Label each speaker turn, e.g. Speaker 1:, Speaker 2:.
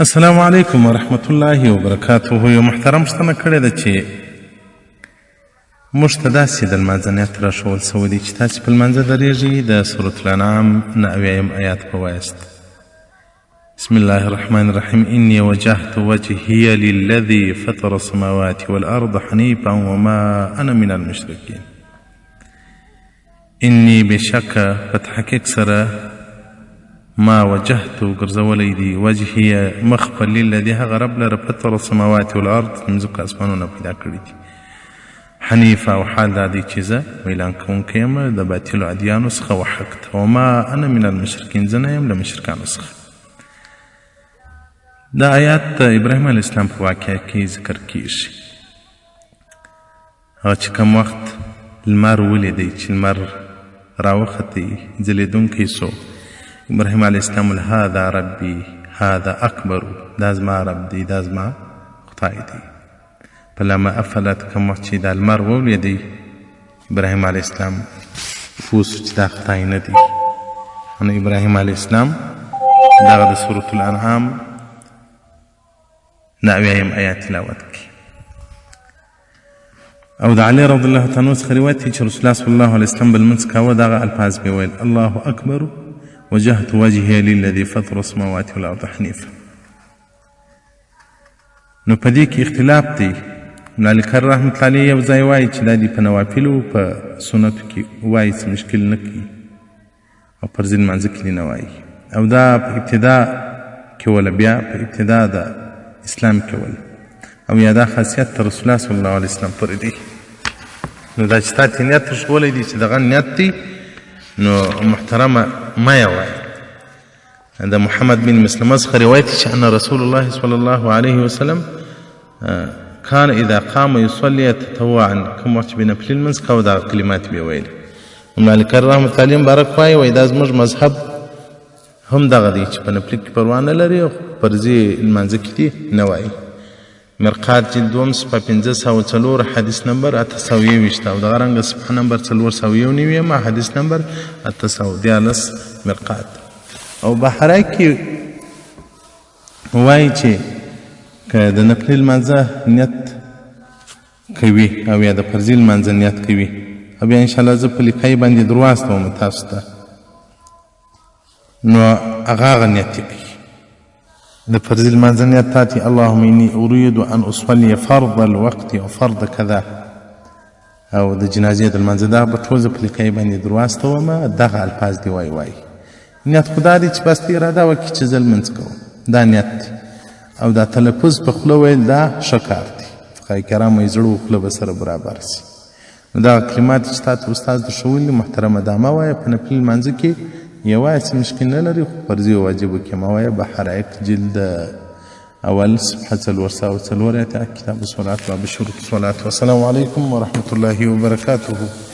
Speaker 1: السلام علیکم ورحمت الله وبرکاته. یو محترم پوښتنه کړې ده چې موږ ته داسې د لمانځه نیت راښوول سوی دی چې تاسې په لمانځه درېږئ د سورة الانعام 9 آیات په وایست. بسم الله الرحمن الرحیم انی وجهت وجهی للذی فطر السماوات والارض حنیفا وما انا من المشرکین. انی بشکه په تحقیق سره ما وجهت ګرځولی دی وجهي مخ په للذي هغه رب لره فطر السماوات والارض مځکو اسمانونه پیدا کړي دي حنیفه او حال دا دی چې زه اعلان کوونکی یم د باطلو ادیانو څخه وحق ته وما انا من المشرکین زه نه یم له مشرکانو څخه. دا آیات د ابراهیم علیه السلام په واقعه کې ذکر کیږي. هغه چې کوم وخت لمر ولیدی چې لمر راوختی ځلېدونکی سو ابراهیم علیه السلام هذا ربی هذا اکبر دا زما رب دی دا زما خدای دی. فلما افلت کوم وخت چې دا لمر ولیدی ابراهیم علیه السلام پوه سو چې دا خدای نه دی. نو ابراهیم علیه السلام دغه د سورة الانعام 9 آیات تلاوت کړي. او د علی رضی الله تعالی عنه څخه روایت دی چې رسول الله صلی الله علیه وسلم به لمونځ کاوه دغه الفاظ به ویل الله اکبر وجهت وجهي للذي فطر السماوات والارض حنيفا. نو په دې کې اختلاف دی. ملا کرر رحمت الله علیه یو ځای وایي چې دا دي په نوافلو په سنتو کې وایي څه مشکل نه کوي او پر ځین لمانځه کې نه وایي او دا په ابتدا کې وله بیا په ابتدا د اسلام کې وله او یا دا خاصیت ته رسول الله صلی الله علیه وسلم پورې دی. نو دا چې تا ته نیت ښوولی دی چې دغه نیت دی نو محترمه ما یې وایي. د محمد بن مسلمه څخه روایت چې ان رسول الله صلی الله علیه وسلم کان اذا قام یصلي تطوعا کوم وخت چې به نفلي لمونځ کوه دغه کلمات به یې ویلې. ملا کرر رحمت الله علیه مبارک وایي وایي دا زموږ مذهب هم دغه دی چې په نفلي کې پروا نه لري او فرضي لمانځه کې دي نه وایي. مرقات جلد 2 صفحه 504 حدیث نمبر 820 او دغه رنګه صفحه نمبر 419 حدیث نمبر 814 مرقات. او بحرای کې وایي چې که د نفلي لمانځه نیت کوي او یا د فرضي لمانځه نیت کوي او بیا انشاءالله زه په لیکای باندې در واستوم تاسو ته نو هغه نیت یې کوي. د فرضي لمانځه نیت تاتي اللهم اني اريد ان اصلي فرض الوقت او فرض كذا او د جنازې د لمانځه دا به ټول زه په لیکای باندې در واستوم دغه الفاظ دې وایي. نیت خو دا دی چې بس ته اراده وکړي چې زه لمونځ کوم دا نیت دی او دا تلفظ په خوله ویل دا ښه کار دی. فقهای کرام وایي زړه و خوله به سره برابر سي. نو دغه کلمات چې تا ته استاد در ښوولي محترمه دا مه وایه. په نفلي لمانځه کې یې وایه څه مشکل نه لري خو فرضي او واجبو کې مه وایه. بحرایق جلد اول صفحه 404 کتاب الصلات باب شروط الصلات. والسلام علیکم ورحمة الله وبرکاته.